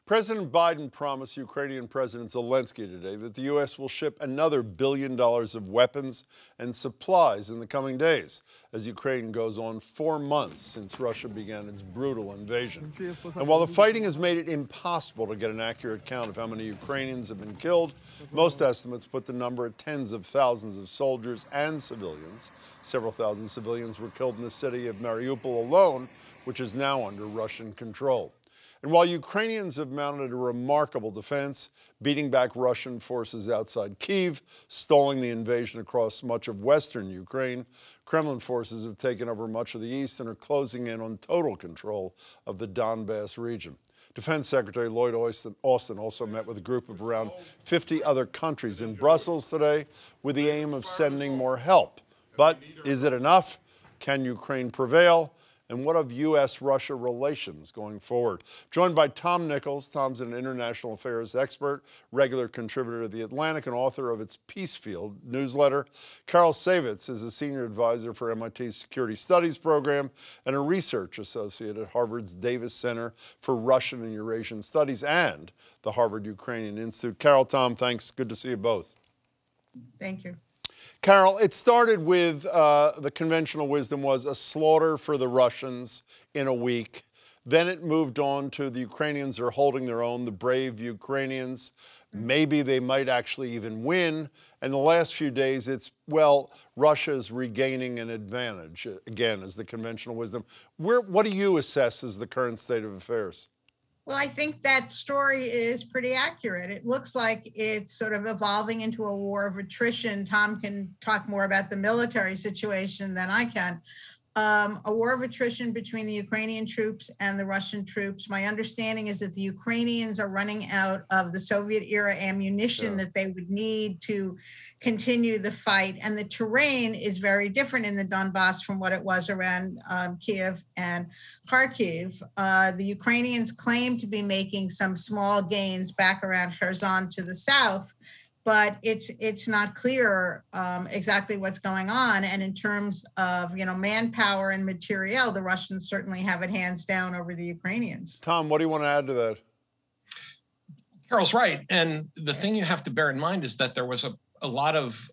President Biden promised Ukrainian President Zelensky today that the U.S. will ship another $1 billion of weapons and supplies in the coming days, as Ukraine goes on 4 months since Russia began its brutal invasion. And while the fighting has made it impossible to get an accurate count of how many Ukrainians have been killed, most estimates put the number at tens of thousands of soldiers and civilians. Several thousand civilians were killed in the city of Mariupol alone, which is now under Russian control. And while Ukrainians have mounted a remarkable defense, beating back Russian forces outside Kyiv, stalling the invasion across much of western Ukraine, Kremlin forces have taken over much of the east and are closing in on total control of the Donbass region. Defense Secretary Lloyd Austin also met with a group of around 50 other countries in Brussels today with the aim of sending more help. But is it enough? Can Ukraine prevail? And what of U.S.-Russia relations going forward? Joined by Tom Nichols. Tom's an international affairs expert, regular contributor to The Atlantic, and author of its Peacefield newsletter. Carol Saivetz is a senior advisor for MIT's Security Studies program and a research associate at Harvard's Davis Center for Russian and Eurasian Studies and the Harvard Ukrainian Institute. Carol, Tom, thanks. Good to see you both. Thank you. Carol, it started with the conventional wisdom was a slaughter for the Russians in a week. Then it moved on to the Ukrainians are holding their own, the brave Ukrainians. Maybe they might actually even win. And the last few days, it's, well, Russia's regaining an advantage, again, as the conventional wisdom. What do you assess as the current state of affairs? Well, I think that story is pretty accurate. It looks like it's sort of evolving into a war of attrition. Tom can talk more about the military situation than I can. A war of attrition between the Ukrainian troops and the Russian troops. My understanding is that the Ukrainians are running out of the Soviet-era ammunition that they would need to continue the fight. And the terrain is very different in the Donbass from what it was around Kiev and Kharkiv. The Ukrainians claim to be making some small gains back around Kherson to the south, but it's not clear exactly what's going on. And in terms of, manpower and materiel, the Russians certainly have it hands down over the Ukrainians. Tom, what do you want to add to that? Carol's right. And the thing you have to bear in mind is that there was a lot of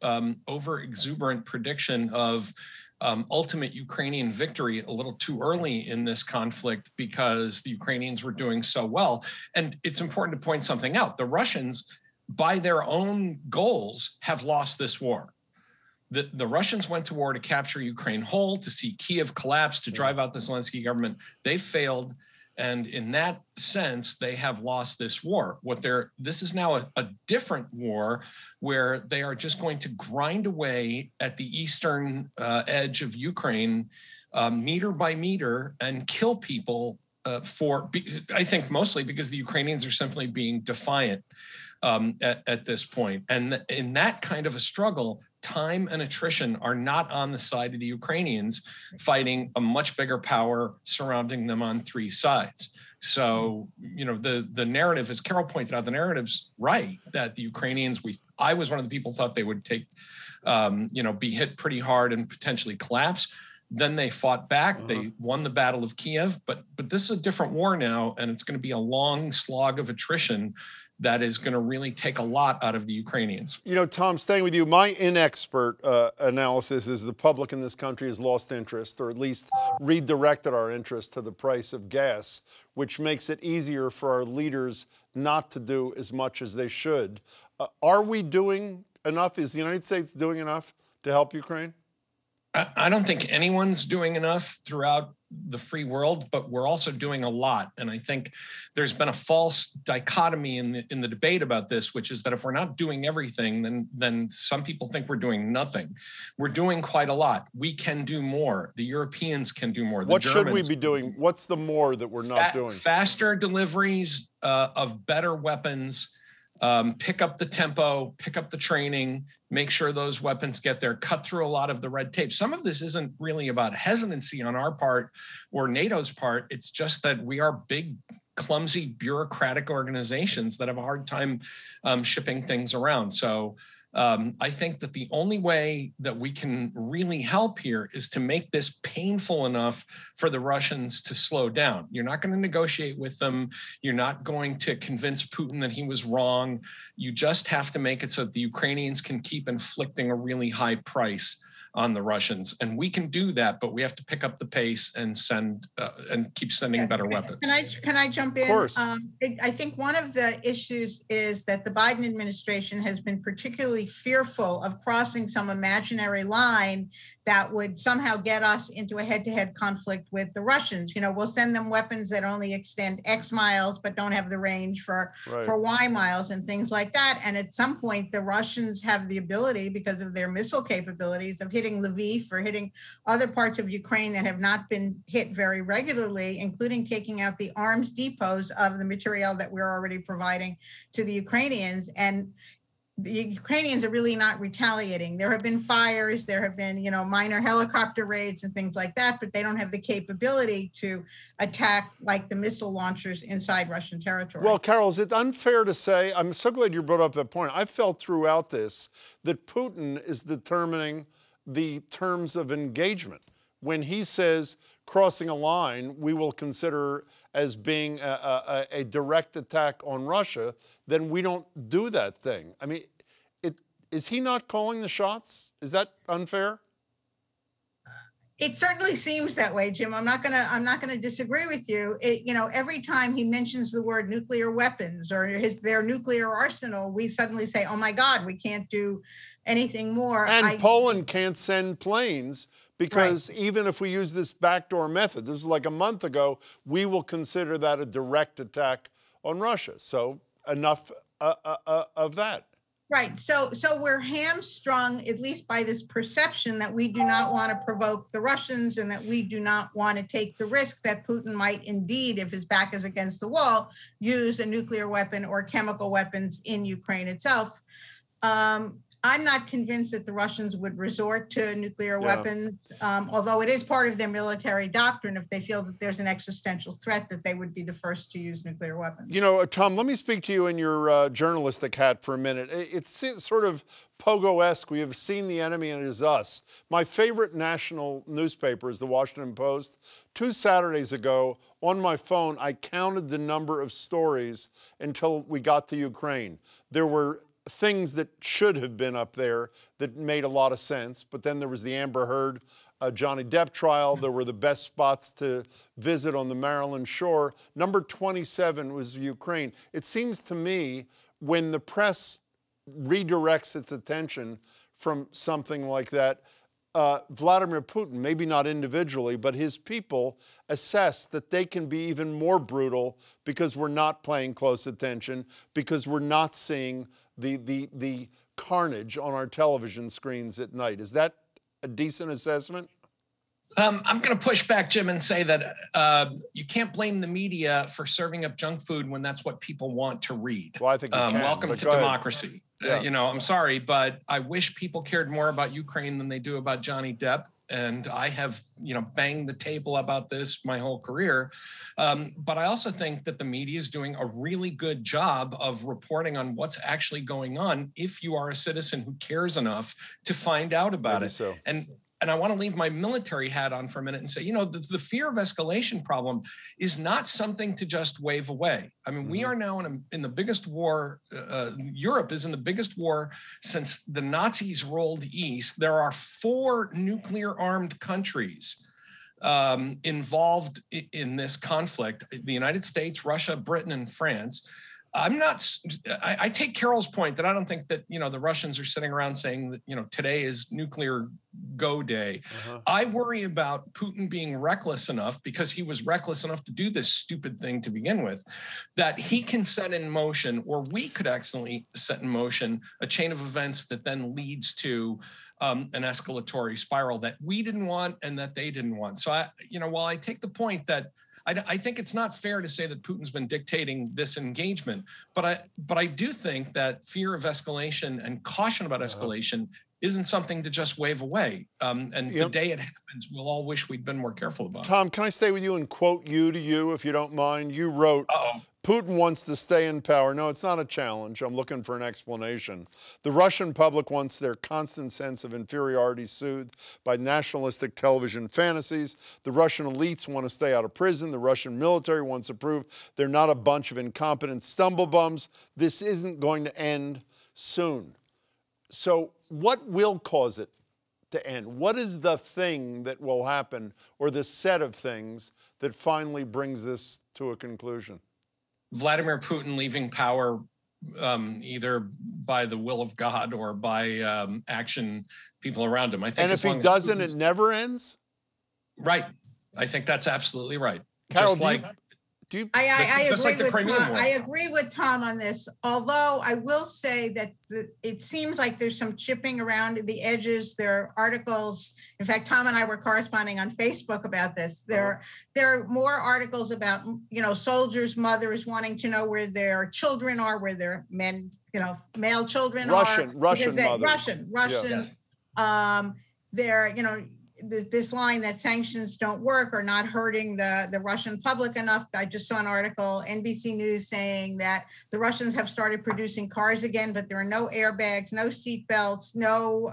over-exuberant prediction of ultimate Ukrainian victory a little too early in this conflict because the Ukrainians were doing so well. And it's important to point something out. The Russians, by their own goals, have lost this war. The Russians went to war to capture Ukraine whole, to see Kyiv collapse, to drive out the Zelensky government. They failed. And in that sense, they have lost this war. This is now a different war where they are just going to grind away at the eastern edge of Ukraine, meter by meter, and kill people I think mostly because the Ukrainians are simply being defiant at this point. And in that kind of a struggle, time and attrition are not on the side of the Ukrainians fighting a much bigger power surrounding them on 3 sides. So, the narrative, as Carol pointed out, the narrative's right that the Ukrainians, I was one of the people who thought they would be hit pretty hard and potentially collapse. Then they fought back. They won the Battle of Kiev. But this is a different war now, and it's going to be a long slog of attrition that is going to really take a lot out of the Ukrainians. Tom, staying with you, my inexpert analysis is the public in this country has lost interest, or at least redirected our interest to the price of gas, which makes it easier for our leaders not to do as much as they should. Are we doing enough? Is the United States doing enough to help Ukraine? I don't think anyone's doing enough throughout the free world, but we're also doing a lot. And I think there's been a false dichotomy in the debate about this, which is that if we're not doing everything, then some people think we're doing nothing. We're doing quite a lot. We can do more. The Europeans can do more. What should we be doing? What's the more that we're not doing? Faster deliveries of better weapons. Pick up the tempo, pick up the training, make sure those weapons get there, cut through a lot of the red tape. Some of this isn't really about hesitancy on our part or NATO's part. It's just that we are big, clumsy, bureaucratic organizations that have a hard time shipping things around. So I think that the only way that we can really help here is to make this painful enough for the Russians to slow down. You're not going to negotiate with them. You're not going to convince Putin that he was wrong. You just have to make it so that the Ukrainians can keep inflicting a really high price on the Russians. And we can do that, but we have to pick up the pace and send and keep sending better weapons. Can I jump in? Of course. I think one of the issues is that the Biden administration has been particularly fearful of crossing some imaginary line that would somehow get us into a head-to-head conflict with the Russians. We'll send them weapons that only extend X miles, but don't have the range for Y miles and things like that. And at some point, the Russians have the ability, because of their missile capabilities, of hitting Lviv or hitting other parts of Ukraine that have not been hit very regularly, including taking out the arms depots of the material that we're already providing to the Ukrainians. And the Ukrainians are really not retaliating. There have been fires, there have been, minor helicopter raids and things like that, but they don't have the capability to attack like the missile launchers inside Russian territory. Well, Carol, is it unfair to say, I'm so glad you brought up that point. I felt throughout this that Putin is determining the terms of engagement. When he says crossing a line we will consider as being a direct attack on Russia, then we don't do that thing. I mean, is he not calling the shots? Is that unfair? It certainly seems that way, Jim. I'm not gonna disagree with you. Every time he mentions the word nuclear weapons or their nuclear arsenal, we suddenly say, "Oh my God, we can't do anything more." And Poland can't send planes because even if we use this backdoor method, this was like a month ago, we will consider that a direct attack on Russia. So enough of that. Right. So we're hamstrung, at least by this perception that we do not want to provoke the Russians and that we do not want to take the risk that Putin might indeed, if his back is against the wall, use a nuclear weapon or chemical weapons in Ukraine itself. I'm not convinced that the Russians would resort to nuclear weapons, although it is part of their military doctrine. If they feel that there's an existential threat, that they would be the first to use nuclear weapons. Tom, let me speak to you in your journalistic hat for a minute. It's sort of Pogo-esque. We have seen the enemy and it is us. My favorite national newspaper is the Washington Post. 2 Saturdays ago, on my phone, I counted the number of stories until we got to Ukraine. There were things that should have been up there that made a lot of sense. But then there was the Amber Heard, Johnny Depp trial. There were the best spots to visit on the Maryland shore. Number 27 was Ukraine. It seems to me when the press redirects its attention from something like that, Vladimir Putin, maybe not individually, but his people assess that they can be even more brutal because we're not paying close attention, because we're not seeing the carnage on our television screens at night. Is that a decent assessment? I'm going to push back, Jim, and say that you can't blame the media for serving up junk food when that's what people want to read. Well, I think you can, welcome to democracy. I'm sorry, but I wish people cared more about Ukraine than they do about Johnny Depp. And I have, banged the table about this my whole career. But I also think that the media is doing a really good job of reporting on what's actually going on if you are a citizen who cares enough to find out about it. So. And I want to leave my military hat on for a minute and say, the fear of escalation problem is not something to just wave away. I mean, we are now in the biggest war. Europe is in the biggest war since the Nazis rolled east. There are 4 nuclear-armed countries involved in this conflict: the United States, Russia, Britain, and France. I take Carol's point that I don't think that, the Russians are sitting around saying that, today is nuclear go day. I worry about Putin being reckless enough, because he was reckless enough to do this stupid thing to begin with, that he can set in motion, or we could accidentally set in motion, a chain of events that then leads to an escalatory spiral that we didn't want and that they didn't want. So, while I take the point that I think it's not fair to say that Putin's been dictating this engagement, but I do think that fear of escalation and caution about escalation isn't something to just wave away. And the day it happens, we'll all wish we'd been more careful about it. Tom, can I stay with you and quote you to you, if you don't mind? You wrote, Putin wants to stay in power. No, it's not a challenge. I'm looking for an explanation. The Russian public wants their constant sense of inferiority soothed by nationalistic television fantasies. The Russian elites want to stay out of prison. The Russian military wants to prove they're not a bunch of incompetent stumblebums. This isn't going to end soon. So what will cause it to end? What is the thing that will happen, or the set of things that finally brings this to a conclusion? Vladimir Putin leaving power, either by the will of God or by action people around him. I think. And if he doesn't, it never ends? Right. I think that's absolutely right. Carol, I agree with Tom on this, although I will say that it seems like there's some chipping around the edges. There are articles. In fact, Tom and I were corresponding on Facebook about this. There are more articles about, soldiers' mothers wanting to know where their children are, where their men, male children are. Russian mothers. Russian. Yeah. They're, this line that sanctions don't work or not hurting the Russian public enough. I just saw an article, NBC News, saying that the Russians have started producing cars again, but there are no airbags, no seat belts, no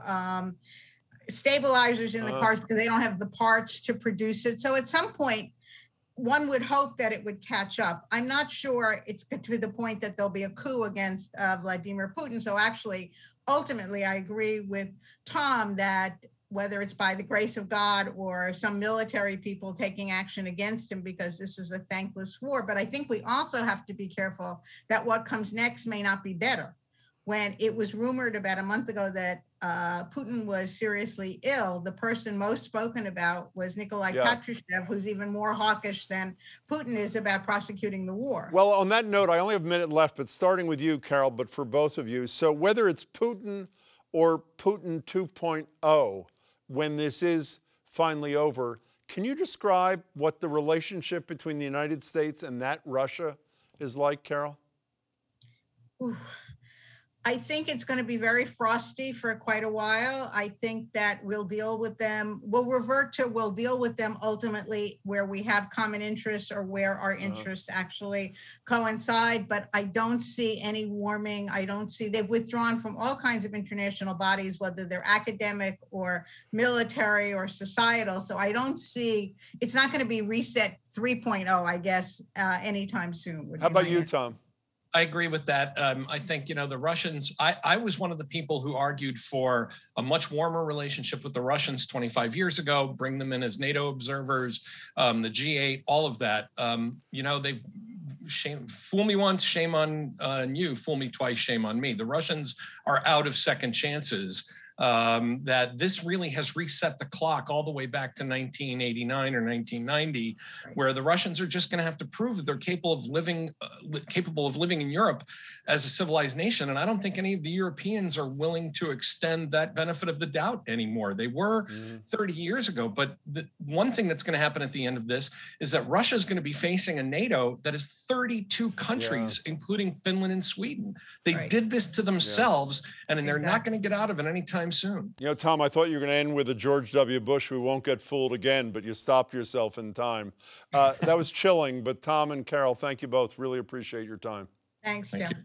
stabilizers in the cars because they don't have the parts to produce it. So at some point, one would hope that it would catch up. I'm not sure it's to the point that there'll be a coup against Vladimir Putin. So actually, ultimately, I agree with Tom that whether it's by the grace of God or some military people taking action against him because this is a thankless war. But I think we also have to be careful that what comes next may not be better. When it was rumored about a month ago that Putin was seriously ill, the person most spoken about was Nikolai Patrushev, who's even more hawkish than Putin is about prosecuting the war. Well, on that note, I only have a minute left, but starting with you, Carol, but for both of you. So whether it's Putin or Putin 2.0, when this is finally over, can you describe what the relationship between the United States and that Russia is like, Carol? Ooh. I think it's going to be very frosty for quite a while. I think that we'll deal with them. We'll deal with them ultimately where we have common interests or where our interests actually coincide. But I don't see any warming. They've withdrawn from all kinds of international bodies, whether they're academic or military or societal. So I don't see, it's not going to be reset 3.0, I guess, anytime soon. How about you, Tom? I agree with that. I think, the Russians, I was one of the people who argued for a much warmer relationship with the Russians 25 years ago, bring them in as NATO observers, the G8, all of that. They've fool me once, shame on you, fool me twice, shame on me. The Russians are out of second chances. That this really has reset the clock all the way back to 1989 or 1990, where the Russians are just going to have to prove that they're capable of living in Europe as a civilized nation. And I don't think any of the Europeans are willing to extend that benefit of the doubt anymore. They were 30 years ago. But the one thing that's going to happen at the end of this is that Russia is going to be facing a NATO that is 32 countries, including Finland and Sweden. They did this to themselves, and they're not going to get out of it anytime soon. Tom, I thought you were going to end with a George W. Bush, we won't get fooled again, but you stopped yourself in time. That was chilling, but Tom and Carol, thank you both. Really appreciate your time. Thanks, Thank Jim. you.